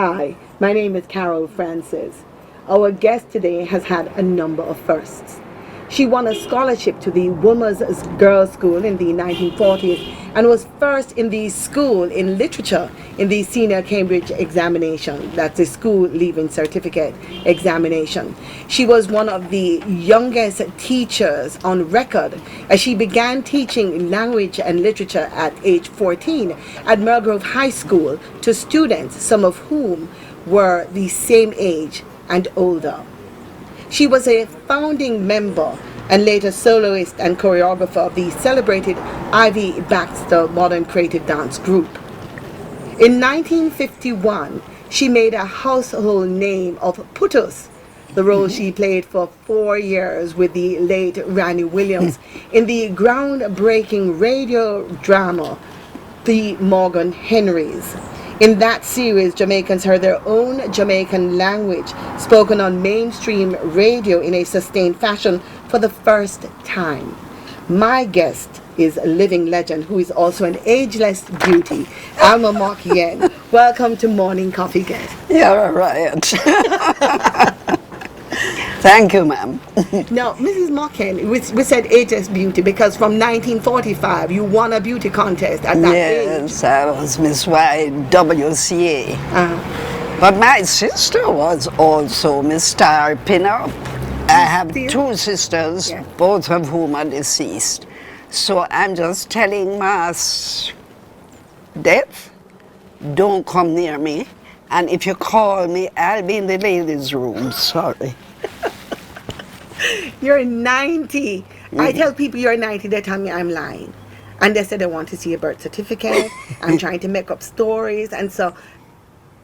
Hi, my name is Carol Francis. Our guest today has had a number of firsts. She won a scholarship to the Women's Girls' School in the 1940s and was first in the school in literature in the Senior Cambridge examination, that's the school leaving certificate examination. She was one of the youngest teachers on record as she began teaching language and literature at age 14 at Melgrove High School to students, some of whom were the same age and older. She was a founding member and later soloist and choreographer of the celebrated Ivy Baxter Modern Creative Dance Group. In 1951, she made a household name of Putus, the role she played for 4 years with the late Randy Williams in the groundbreaking radio drama, The Morgan Henrys. In that series, Jamaicans heard their own Jamaican language spoken on mainstream radio in a sustained fashion for the first time. My guest is a living legend who is also an ageless beauty, Alma Mock-Yen. Welcome to Morning Coffee Guest. You're a riot. Thank you, ma'am. Now, Mrs. Mock-Yen, we said ageless beauty because from 1945 you won a beauty contest at that age. Yes, I was Miss YWCA. But my sister was also Miss Star Pinup. I have two sisters, both of whom are deceased. So I'm just telling mass death, don't come near me. And if you call me, I'll be in the ladies' room. Sorry. You're 90. I tell people you're 90, they tell me I'm lying. And they say they want to see a birth certificate. I'm trying to make up stories. And so,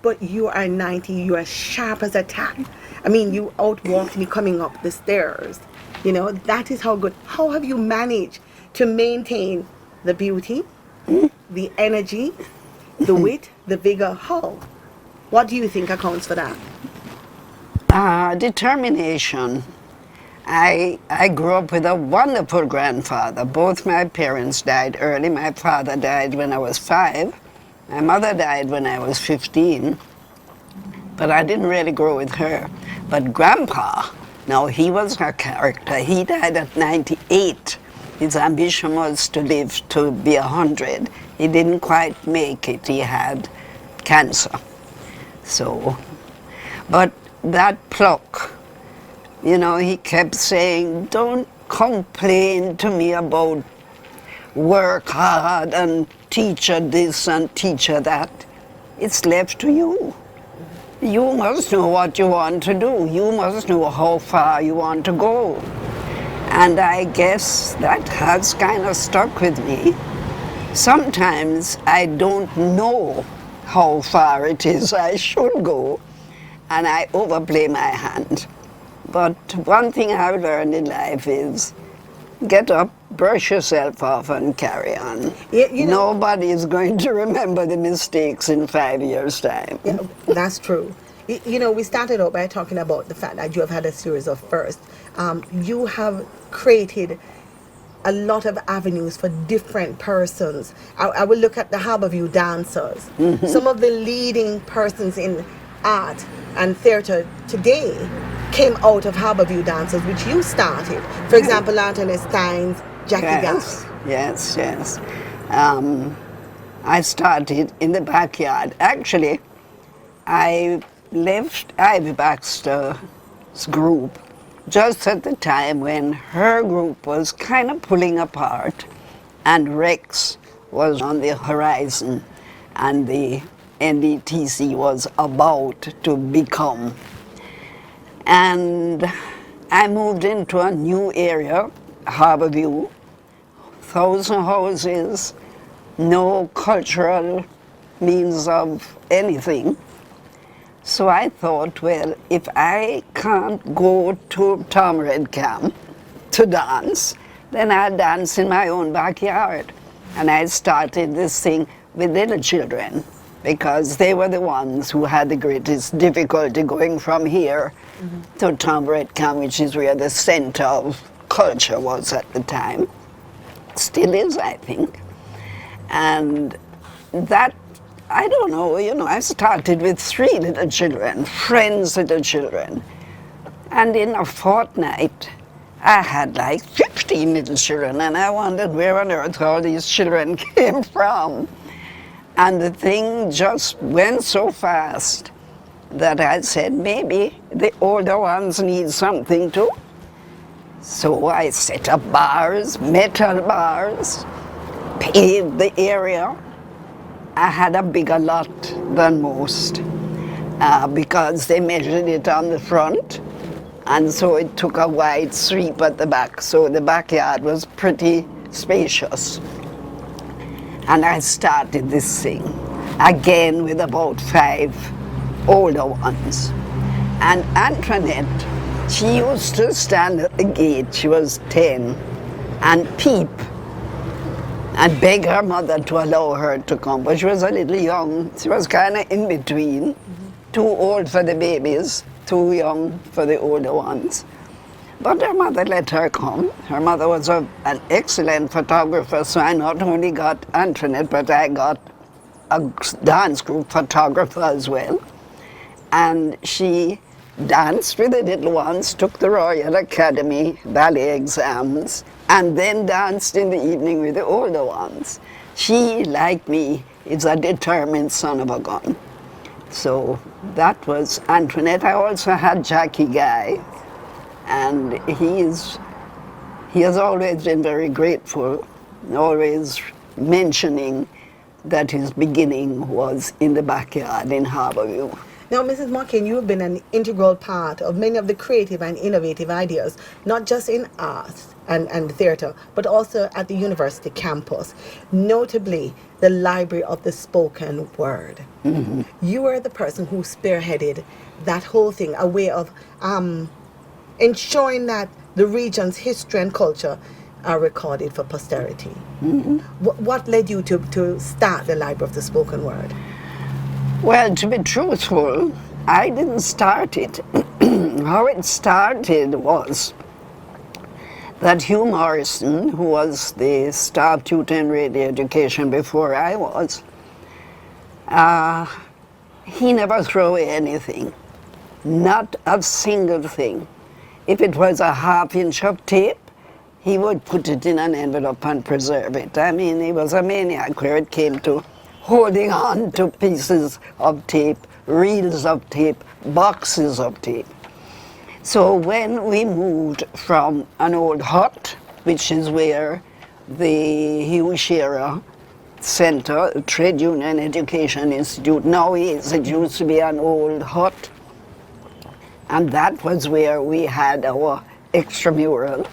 but you are 90, you are sharp as a tack. I mean, you outwalked me coming up the stairs. You know, that is how good. How have you managed to maintain the beauty, the energy, the wit, the vigor? How? What do you think accounts for that? Determination. I grew up with a wonderful grandfather. Both my parents died early. My father died when I was 5. My mother died when I was 15. But I didn't really grow with her. But Grandpa, now he was a character. He died at 98. His ambition was to live to be 100. He didn't quite make it. He had cancer. So, but that pluck, you know, he kept saying, don't complain to me about work hard and teacher this and teacher that. It's left to you. You must know what you want to do. You must know how far you want to go. And I guess that has kind of stuck with me. Sometimes I don't know how far it is I should go, and I overplay my hand. But one thing I've learned in life is get up, brush yourself off, and carry on. You know, nobody is going to remember the mistakes in 5 years' time. Yeah, that's true. You know, we started out by talking about the fact that you have had a series of firsts. You have created a lot of avenues for different persons. I will look at the Harborview dancers. Some of the leading persons in art and theatre today came out of Harborview dancers, which you started. For example, Anthony Steins, Jackie Gass. Yes. I started in the backyard. Actually, I left Ivy Baxter's group just at the time when her group was kind of pulling apart and Rex was on the horizon and the NDTC was about to become. And I moved into a new area, Harborview, 1,000 houses, no cultural means of anything. So I thought, well, if I can't go to Tom Red Camp to dance, then I'll dance in my own backyard. And I started this thing with little children because they were the ones who had the greatest difficulty going from here to Tom Red Camp, which is where the center of culture was at the time. Still is, I think. And that I don't know, I started with 3 little children, friends' little children. And in a fortnight, I had like 15 little children, and I wondered where on earth all these children came from. And the thing just went so fast that I said, maybe the older ones need something too. So I set up bars, metal bars, paved the area. I had a bigger lot than most because they measured it on the front, and so it took a wide sweep at the back. So the backyard was pretty spacious. And I started this thing again with about 5 older ones. And Antoinette, she used to stand at the gate, she was 10, and peep and beg her mother to allow her to come. But she was a little young, she was kind of in between, too old for the babies, too young for the older ones. But her mother let her come. Her mother was an excellent photographer, so I not only got Antoinette, but I got a dance group photographer as well. And she danced with the little ones, took the Royal Academy ballet exams, and then danced in the evening with the older ones. She, like me, is a determined son of a gun. So that was Antoinette. I also had Jackie Guy, and he has always been very grateful, always mentioning that his beginning was in the backyard in Harborview. Now, Mrs. Mock-Yen, you have been an integral part of many of the creative and innovative ideas, not just in art and theatre, but also at the university campus, notably the Library of the Spoken Word. Mm-hmm. You were the person who spearheaded that whole thing, a way of ensuring that the region's history and culture are recorded for posterity. Mm-hmm. What led you to start the Library of the Spoken Word? Well, to be truthful, I didn't start it. How it started was that Hugh Morrison, who was the staff tutor in radio education before I was, he never threw away anything, not a single thing. If it was a half-inch of tape, he would put it in an envelope and preserve it. I mean, he was a maniac where it came to holding on to pieces of tape, reels of tape, boxes of tape. So when we moved from an old hut, which is where the Hugh Shearer Center, Trade Union Education Institute now is, it used to be an old hut, and that was where we had our extramural.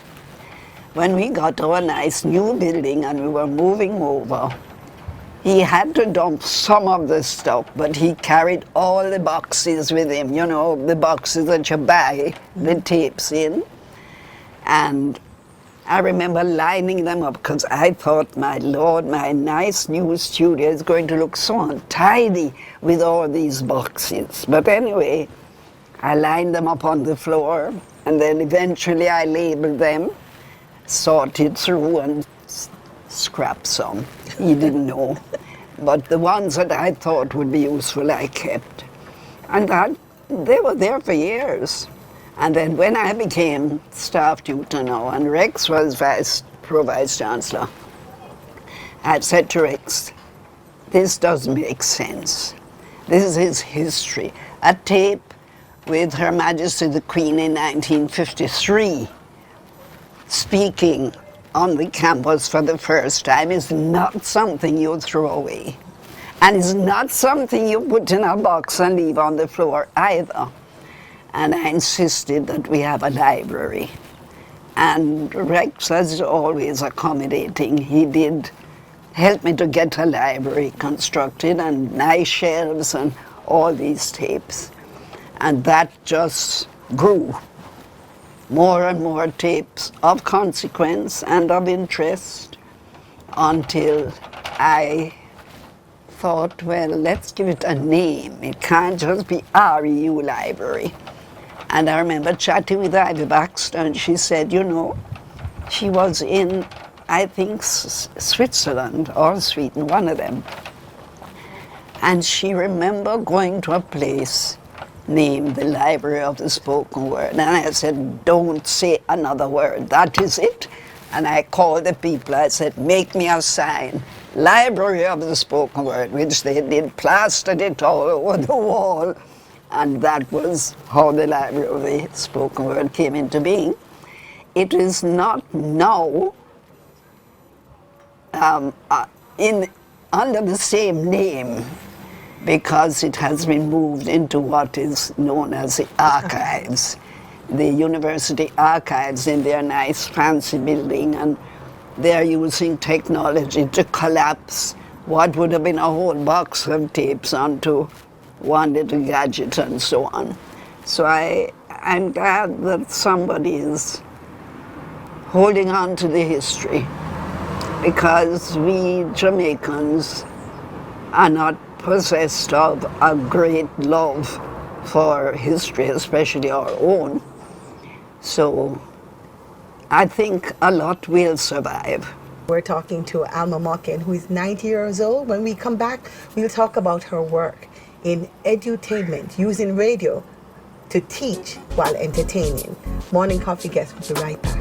When we got our nice new building and we were moving over, he had to dump some of the stuff, but he carried all the boxes with him, the boxes that you buy the tapes in. And I remember lining them up because I thought, my Lord, my nice new studio is going to look so untidy with all these boxes. But anyway, I lined them up on the floor, and then eventually I labeled them, sorted through, and scrapped some. He didn't know. But the ones that I thought would be useful, I kept. And they were there for years. And then when I became staff tutor now, and Rex was Vice Chancellor, I said to Rex, this doesn't make sense. This is history. A tape with Her Majesty the Queen in 1953, speaking on the campus for the first time, is not something you throw away. And it's not something you put in a box and leave on the floor either. And I insisted that we have a library. And Rex was always accommodating. He did help me to get a library constructed and nice shelves and all these tapes. And that just grew. More and more tapes of consequence and of interest until I thought, well, let's give it a name. It can't just be REU Library. And I remember chatting with Ivy Baxter, and she said, she was in, I think, Switzerland or Sweden, one of them. And she remembered going to a place named the Library of the Spoken Word. And I said, don't say another word, that is it. And I called the people, I said, make me a sign, Library of the Spoken Word, which they did, plastered it all over the wall. And that was how the Library of the Spoken Word came into being. It is not now under the same name, because it has been moved into what is known as the archives, the university archives in their nice fancy building, and they're using technology to collapse what would have been a whole box of tapes onto one little gadget and so on. So I'm glad that somebody is holding on to the history, because we Jamaicans are not possessed of a great love for history, especially our own. So I think a lot will survive. We're talking to Alma Mock-Yen, who is 90 years old. When we come back, we'll talk about her work in edutainment, using radio to teach while entertaining. Morning Coffee guest will be right back.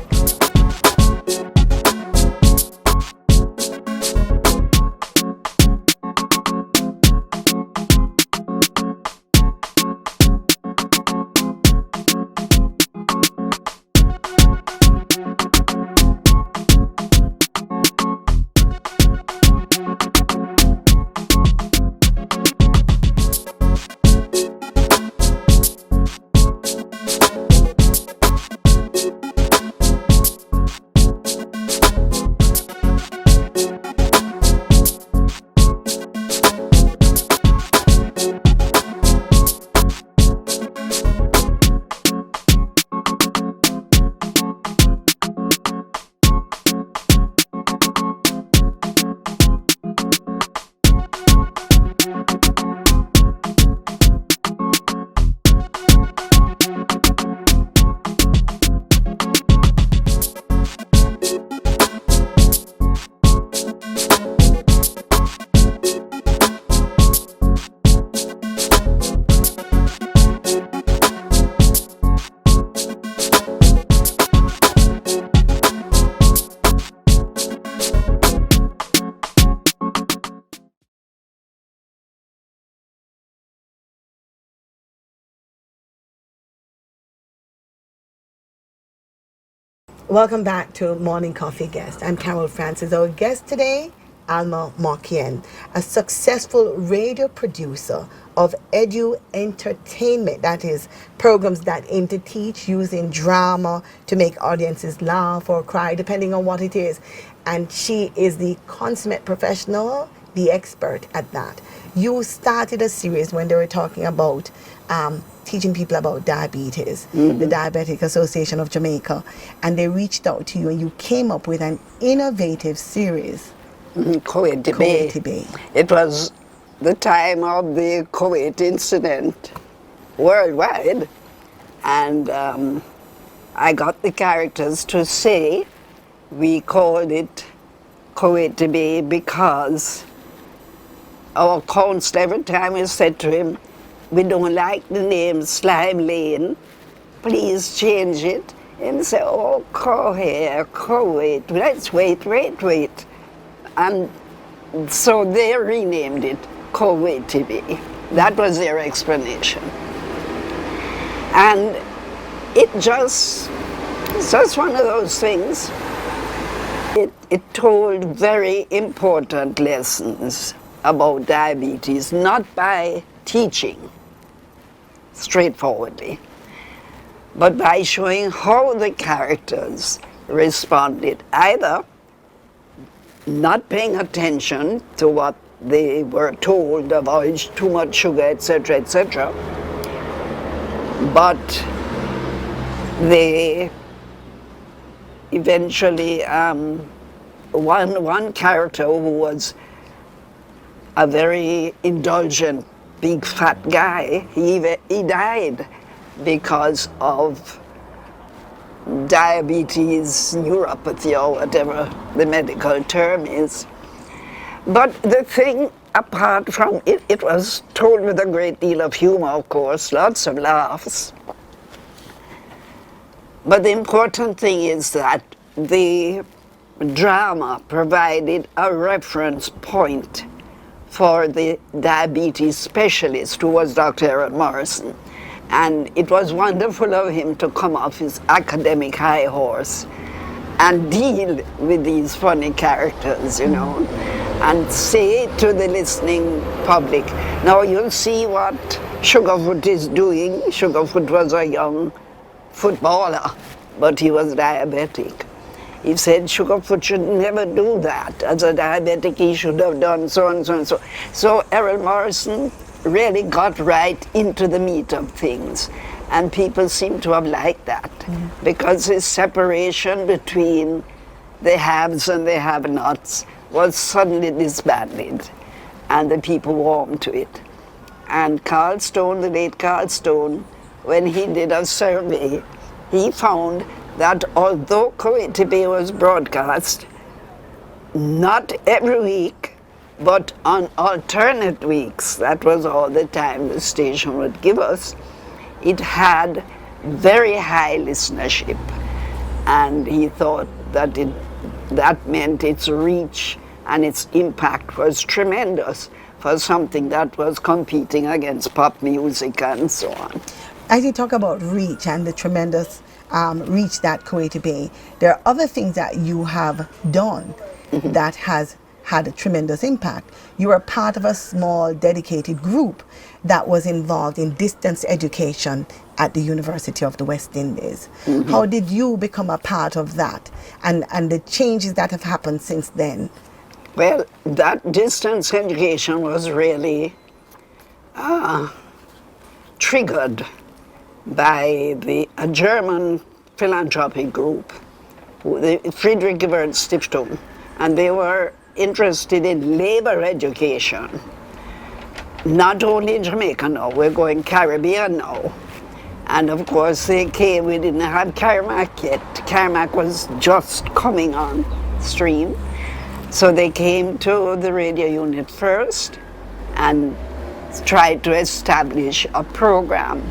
Welcome back to Morning Coffee Guest. I'm Carol Francis. Our guest today, Alma Mock-Yen, a successful radio producer of edu-entertainment, that is, programs that aim to teach using drama to make audiences laugh or cry, depending on what it is. And she is the consummate professional, the expert at that. You started a series when they were talking about teaching people about diabetes, the Diabetic Association of Jamaica, and they reached out to you and you came up with an innovative series. Kuwait debate. It was the time of the Kuwait incident worldwide, and I got the characters to say we called it Kuwait debate because our counselor, every time we said to him, we don't like the name Slime Lane, please change it. And he said, oh, Kuwait, let's wait. And so they renamed it Kuwait TV. That was their explanation. And it's just one of those things. It told very important lessons about diabetes, not by teaching straightforwardly, but by showing how the characters responded, either not paying attention to what they were told about too much sugar, etc., but they eventually, one character who was a very indulgent, big fat guy, he died because of diabetes, neuropathy, or whatever the medical term is. But the thing apart from it, it was told with a great deal of humor, of course, lots of laughs. But the important thing is that the drama provided a reference point for the diabetes specialist, who was Dr. Harold Morrison. And it was wonderful of him to come off his academic high horse and deal with these funny characters, you know, and say to the listening public, now you'll see what Sugarfoot is doing. Sugarfoot was a young footballer, but he was diabetic. He said Sugarfoot should never do that. As a diabetic, he should have done so and so and so. So Errol Morrison really got right into the meat of things. And people seem to have liked that, because his separation between the haves and the have-nots was suddenly disbanded, and the people warmed to it. And Carl Stone, the late Carl Stone, when he did a survey, he found that although Coetipe was broadcast, not every week, but on alternate weeks, that was all the time the station would give us, it had very high listenership. And he thought that that meant its reach and its impact was tremendous for something that was competing against pop music and so on. As you talk about reach and the tremendous reach that Coetipe, there are other things that you have done that has had a tremendous impact. You were part of a small dedicated group that was involved in distance education at the University of the West Indies. How did you become a part of that, and the changes that have happened since then? Well, that distance education was really triggered by a German philanthropic group, the Friedrich Ebert Stiftung, and they were interested in labor education. Not only in Jamaica now, we're going Caribbean now. And of course they came, we didn't have Carmack yet. Carmack was just coming on stream. So they came to the radio unit first and tried to establish a program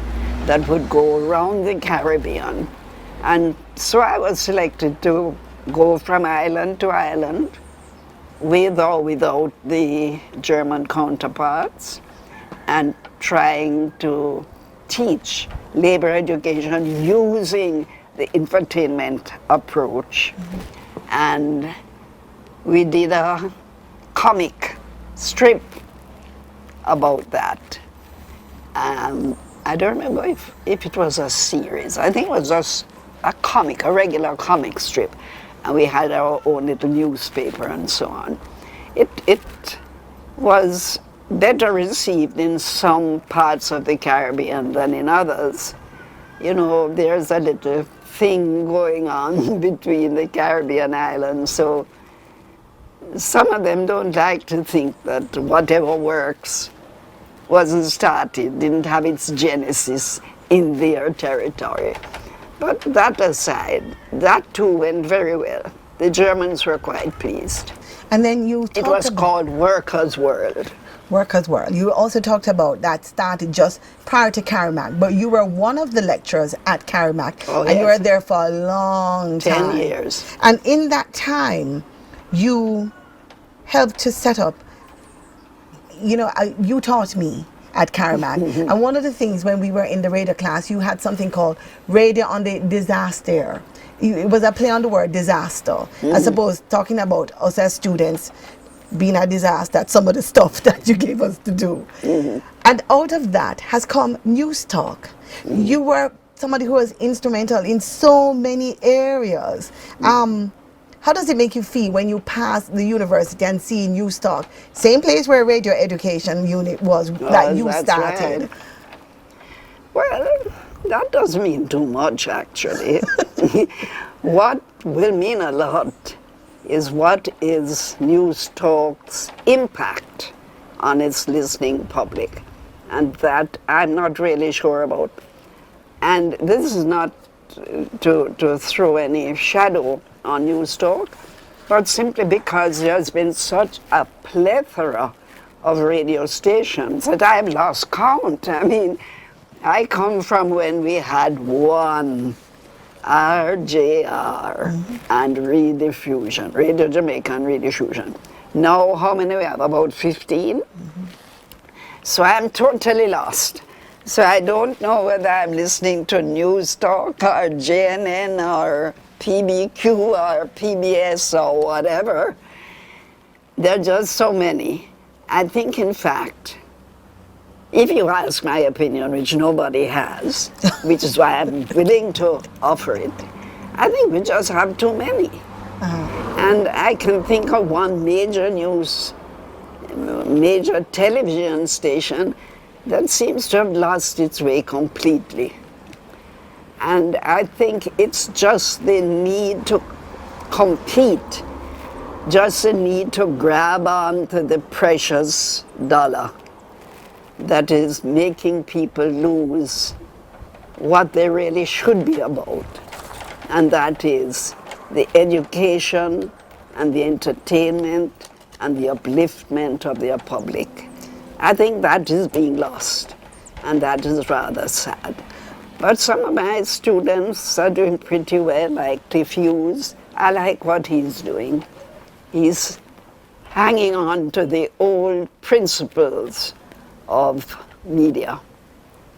that would go around the Caribbean. And so I was selected to go from island to island, with or without the German counterparts, and trying to teach labor education using the infotainment approach. And we did a comic strip about that. I don't remember if it was a series. I think it was just a comic, a regular comic strip. And we had our own little newspaper and so on. It was better received in some parts of the Caribbean than in others. You know, there's a little thing going on between the Caribbean islands, so some of them don't like to think that whatever works wasn't started, didn't have its genesis in their territory. But that aside, that too went very well. The Germans were quite pleased. And then you It was called Workers' World. Workers' World. You also talked about that started just prior to Carmack, but you were one of the lecturers at Carmack, and you were there for a long time. 10 years. And in that time, you helped to set up, you know, you taught me at Carmack. And one of the things when we were in the radio class, you had something called Radio on the Disaster. It was a play on the word disaster. I suppose talking about us as students being a disaster at some of the stuff that you gave us to do. And out of that has come News Talk. You were somebody who was instrumental in so many areas. How does it make you feel when you pass the university and see News Talk, same place where radio education unit was that you started? Right. Well, that doesn't mean too much, actually. What will mean a lot is what is News Talk's impact on its listening public, and that I'm not really sure about. And this is not to throw any shadow on News Talk, but simply because there's been such a plethora of radio stations that I've lost count. I mean, I come from when we had one RJR and rediffusion, Radio Jamaica and rediffusion. Now, how many we have? About 15? So I'm totally lost. So I don't know whether I'm listening to News Talk or JNN or PBQ or PBS or whatever. There are just so many. I think, in fact, if you ask my opinion, which nobody has, which is why I'm willing to offer it, I think we just have too many. And I can think of one major television station that seems to have lost its way completely. And I think it's just the need to compete, just the need to grab onto the precious dollar that is making people lose what they really should be about. And that is the education and the entertainment and the upliftment of their public. I think that is being lost, and that is rather sad. But some of my students are doing pretty well, like Cliff Hughes. I like what he's doing. He's hanging on to the old principles of media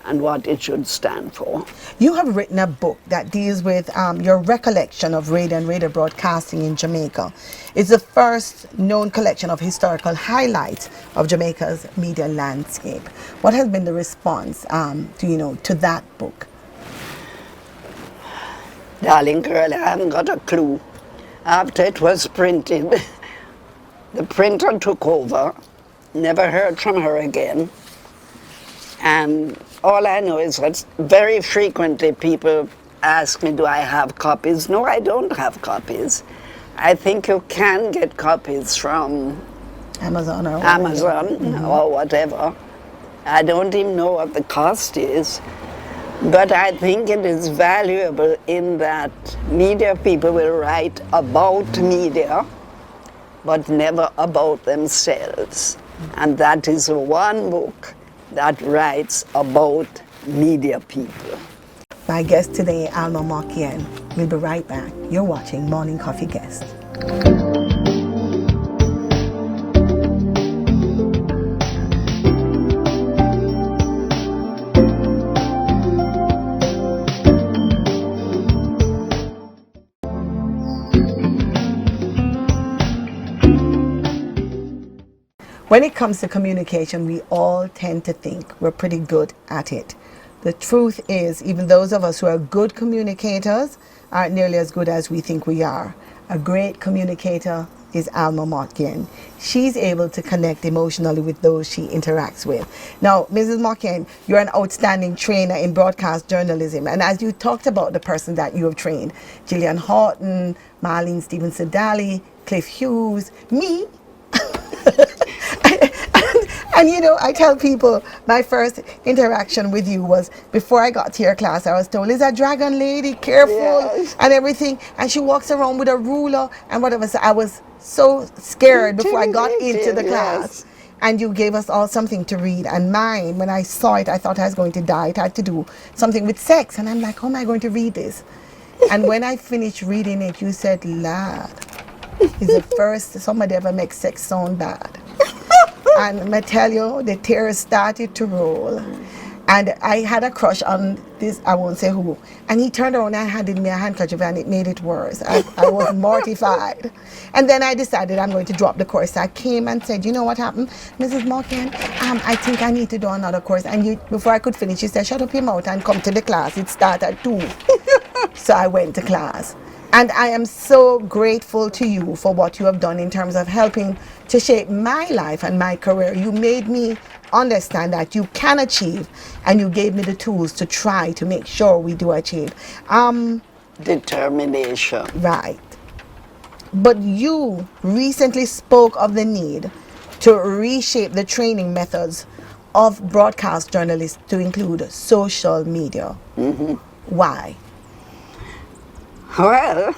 and what it should stand for. You have written a book that deals with your recollection of radio and radio broadcasting in Jamaica. It's the first known collection of historical highlights of Jamaica's media landscape. What has been the response to that book? Darling girl, I haven't got a clue. After it was printed, the printer took over, never heard from her again. And all I know is that very frequently people ask me, do I have copies? No, I don't have copies. I think you can get copies from Amazon or whatever. I don't even know what the cost is. But I think it is valuable in that media people will write about media, but never about themselves. And that is one book that writes about media people. My guest today, Alma Mock-Yen. We'll be right back. You're watching Morning Coffee Guest. When it comes to communication, we all tend to think we're pretty good at it. The truth is, even those of us who are good communicators aren't nearly as good as we think we are. A great communicator is Alma Mock-Yen. She's able to connect emotionally with those she interacts with. Now, Mrs. Mock-Yen, you're an outstanding trainer in broadcast journalism. And as you talked about the person that you have trained, Gillian Horton, Marlene Stevenson-Daly, Cliff Hughes, me, and I tell people my first interaction with you was before I got to your class. I was told, "Is a dragon lady, careful," Yes. and everything. And she walks around with a ruler and whatever. So I was so scared before I got into the class. Yes. And you gave us all something to read. And mine, when I saw it, I thought I was going to die. It had to do something with sex. And I'm like, how am I going to read this? And when I finished reading it, you said, "Lad, it's the first somebody ever makes sex sound bad." And I tell you, the tears started to roll. And I had a crush on this, I won't say who. And he turned around and handed me a handkerchief and it made it worse. I was mortified. And then I decided I'm going to drop the course. I came and said, "You know what happened, Mrs. Mock-Yen? I think I need to do another course." And before I could finish, she said, "Shut up your mouth and come to the class. It starts at 2. So I went to class. And I am so grateful to you for what you have done in terms of helping to shape my life and my career. You made me understand that you can achieve, and you gave me the tools to try to make sure we do achieve. Determination. Right. But you recently spoke of the need to reshape the training methods of broadcast journalists to include social media. Mm-hmm. Why? Well,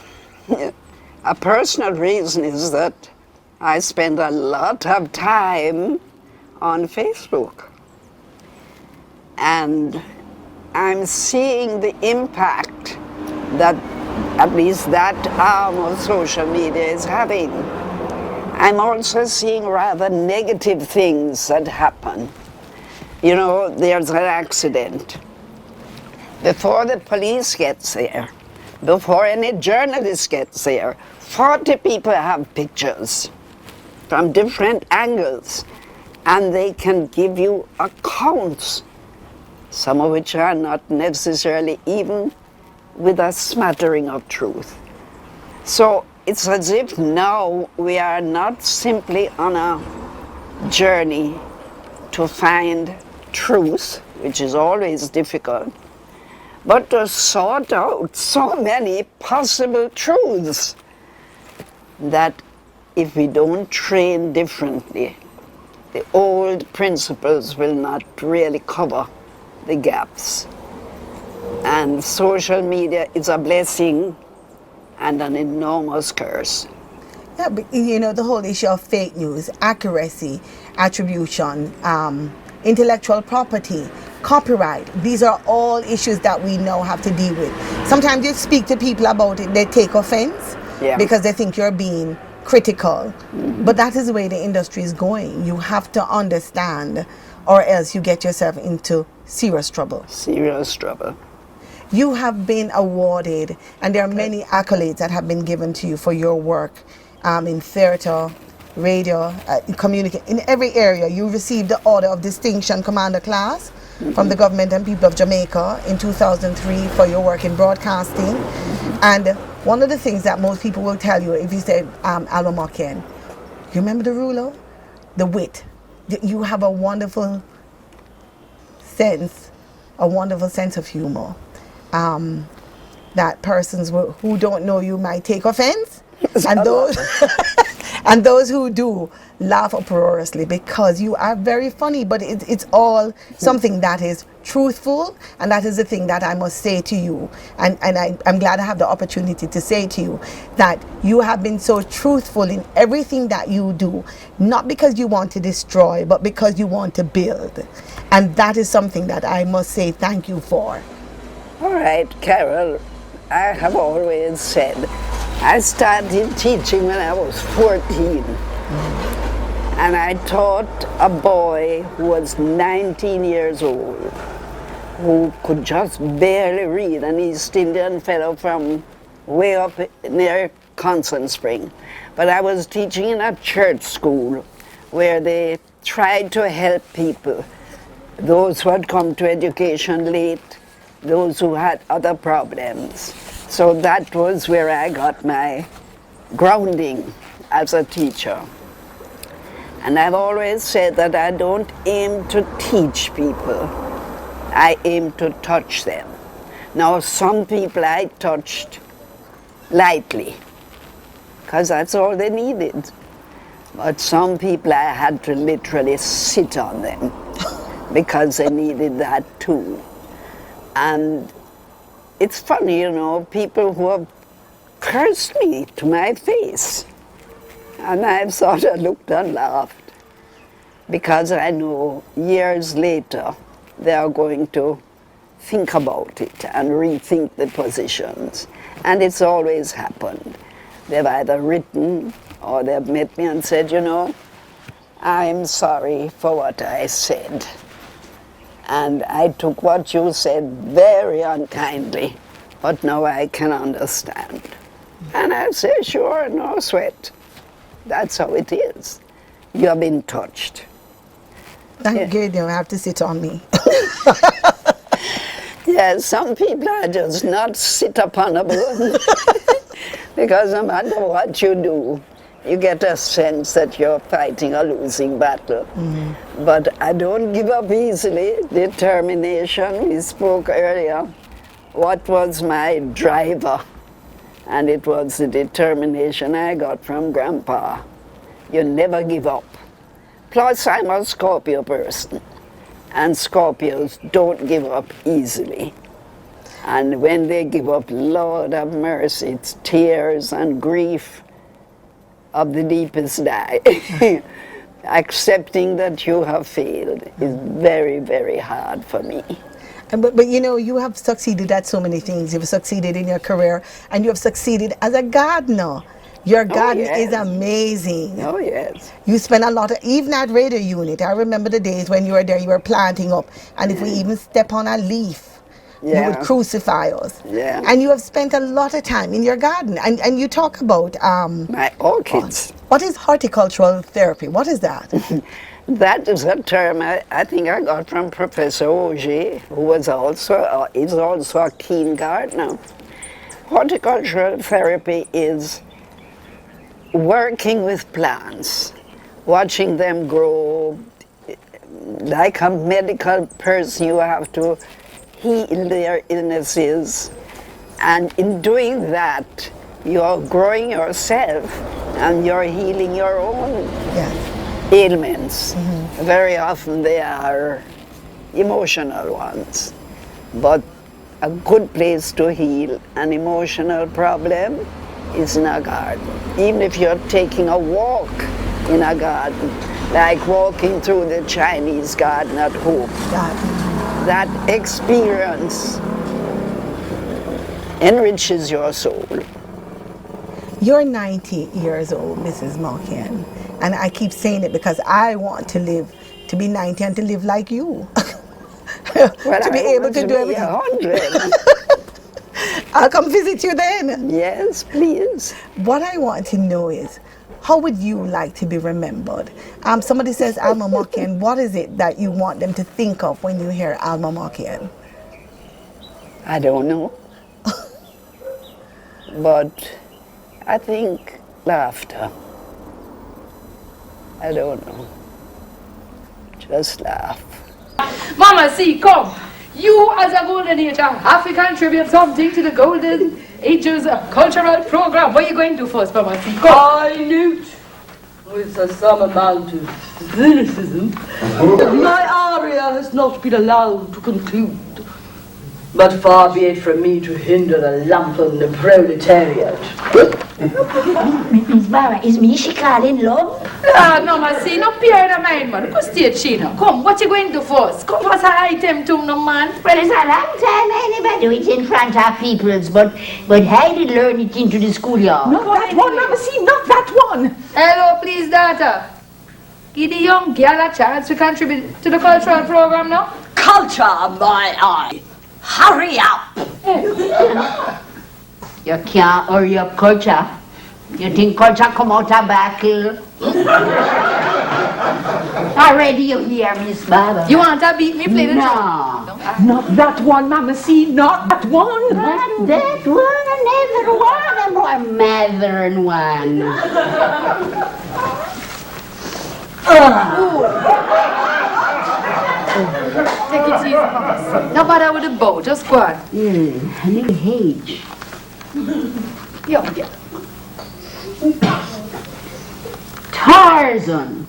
a personal reason is that I spend a lot of time on Facebook. And I'm seeing the impact that at least that arm of social media is having. I'm also seeing rather negative things that happen. You know, there's an accident. Before the police gets there, before any journalist gets there, 40 people have pictures from different angles, and they can give you accounts, some of which are not necessarily even with a smattering of truth. So it's as if now we are not simply on a journey to find truth, which is always difficult, but to sort out so many possible truths that if we don't train differently, the old principles will not really cover the gaps. And social media is a blessing and an enormous curse. Yeah, but you know, the whole issue of fake news, accuracy, attribution, intellectual property, copyright, these are all issues that we now have to deal with. Sometimes you speak to people about it, they take offense because they think you're being critical. Mm-hmm. But that is the way the industry is going. You have to understand, or else you get yourself into serious trouble. Serious trouble. You have been awarded, and there are many accolades that have been given to you for your work in theater, radio, in every area. You received the Order of Distinction Commander Class from the government and people of Jamaica in 2003 for your work in broadcasting. And one of the things that most people will tell you if you say Alma Mock-Yen, you remember the ruler? The wit. You have a wonderful sense of humor. That persons who don't know you might take offense, and those and those who do laugh uproariously because you are very funny. But it's all something that is truthful, and that is the thing that I must say to you. And I'm glad I have the opportunity to say to you that you have been so truthful in everything that you do, not because you want to destroy, but because you want to build. And that is something that I must say thank you for. All right, Carol, I have always said I started teaching when I was 14. And I taught a boy who was 19 years old, who could just barely read, an East Indian fellow from way up near Constant Spring. But I was teaching in a church school where they tried to help people, those who had come to education late, those who had other problems. So that was where I got my grounding as a teacher. And I've always said that I don't aim to teach people, I aim to touch them. Now some people I touched lightly, because that's all they needed. But some people I had to literally sit on them, because they needed that too. And it's funny, you know, people who have cursed me to my face. And I've sort of looked and laughed, because I know years later they are going to think about it and rethink the positions. And it's always happened. They've either written or they've met me and said, you know, I'm sorry for what I said. And I took what you said very unkindly, but now I can understand. And I say, sure, no sweat. That's how it is. You have been touched. Thank you, you don't have to sit on me. Yes, some people are just not sit-upon-able. Because no matter what you do, you get a sense that you're fighting a losing battle. Mm-hmm. But I don't give up easily. Determination, we spoke earlier. What was my driver? And it was the determination I got from Grandpa. You never give up. Plus, I'm a Scorpio person. And Scorpios don't give up easily. And when they give up, Lord have mercy, it's tears and grief of the deepest dye. accepting that you have failed is very, very hard for me. But you know, you have succeeded at so many things. You've succeeded in your career, and you have succeeded as a gardener. Your garden yes. is amazing. Oh, yes. You spend a lot of, even at Radio Unit, I remember the days when you were there, you were planting up, and if we even step on a leaf, you would crucify us. Yeah. And you have spent a lot of time in your garden, and you talk about my orchids. What is horticultural therapy? What is that? That is a term I think I got from Professor Auger, who was also is also a keen gardener. Horticultural therapy is working with plants, watching them grow. Like a medical person, you have to heal their illnesses, and in doing that, you're growing yourself and you're healing your own ailments. Very often they are emotional ones, but a good place to heal an emotional problem is in a garden. Even if you're taking a walk in a garden, like walking through the Chinese garden at home, that experience enriches your soul. You're 90 years old, Mrs. Mock-Yen, and I keep saying it because I want to live, to be 90 and to live like you. Well, to be able to do everything. 100. I'll come visit you then. Yes, please. What I want to know is, how would you like to be remembered? Somebody says Alma Mock-Yen. What is it that you want them to think of when you hear Alma Mock-Yen? I don't know. But I think laughter. I don't know. Just laugh. Mama, see, come. You as a golden age have to contribute something to the golden ages cultural program. What are you going to do first, Mama? See, come. I note with some amount of cynicism that my aria has not been allowed to conclude. But far be it from me to hinder the lumpen the proletariat. Miss Barra, is me she calling love? No, ma, see, no peer in mind, man. Go stay, Chino. Come, what you going to do first? Come, what's an item to no man? Well, it's a long time I never do it in front of peoples, but I did learn it into the schoolyard. Not that one, Mama, see, not that one. Hello, please, daughter. Give the young girl a chance to contribute to the cultural program now. Culture, my eye. Hurry up! You can't hurry up culture. You think culture come out of battle? Already you hear, Miss Baba. You want to beat me, play the No. drum? Not that one, Mama, see, not that one. Not that one, another one, more mother and one. Take it easy, Mama. No bother with the bow, just go on. A little age. Young girl. Tarzan.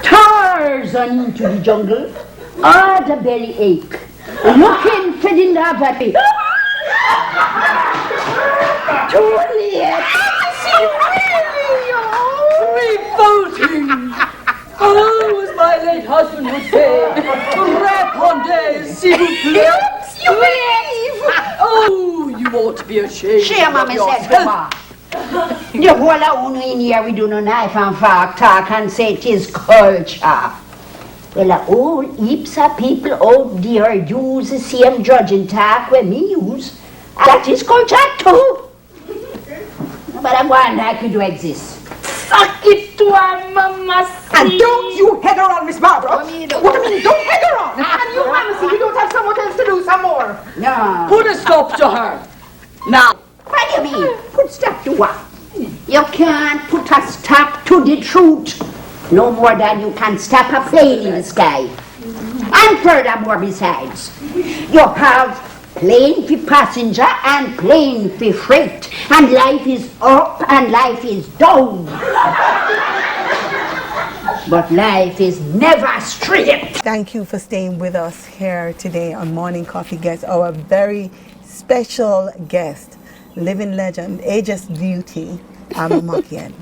Tarzan into the jungle. All the belly ache. Looking for the novelty. Too late. Revolting! Oh, as my late husband would say, répondez, s'il vous plaît. You believe? Oh, you ought to be ashamed Shame on of myself, yourself. Papa. You hold a unu in here, we do no knife and fork talk and say it is culture. Well, all heaps of people out there use the same judging talk when me use. That is culture too. But I'm one like you do exist. Suck it to her, Mama. And don't you head her on, Miss Barbara. What do you mean? What do you mean, don't head her on? And you, Mama, see, you don't have someone else to do some more. No. Put a stop to her. Now. What do you mean? Put stop to what? You can't put a stop to the truth. No more than you can stop a plane in the sky. And furthermore, besides, you have plane for passenger and plane for freight. And life is up and life is down. But life is never straight. Thank you for staying with us here today on Morning Coffee Guest, our very special guest, living legend, ageless beauty, Alma Mock-Yen.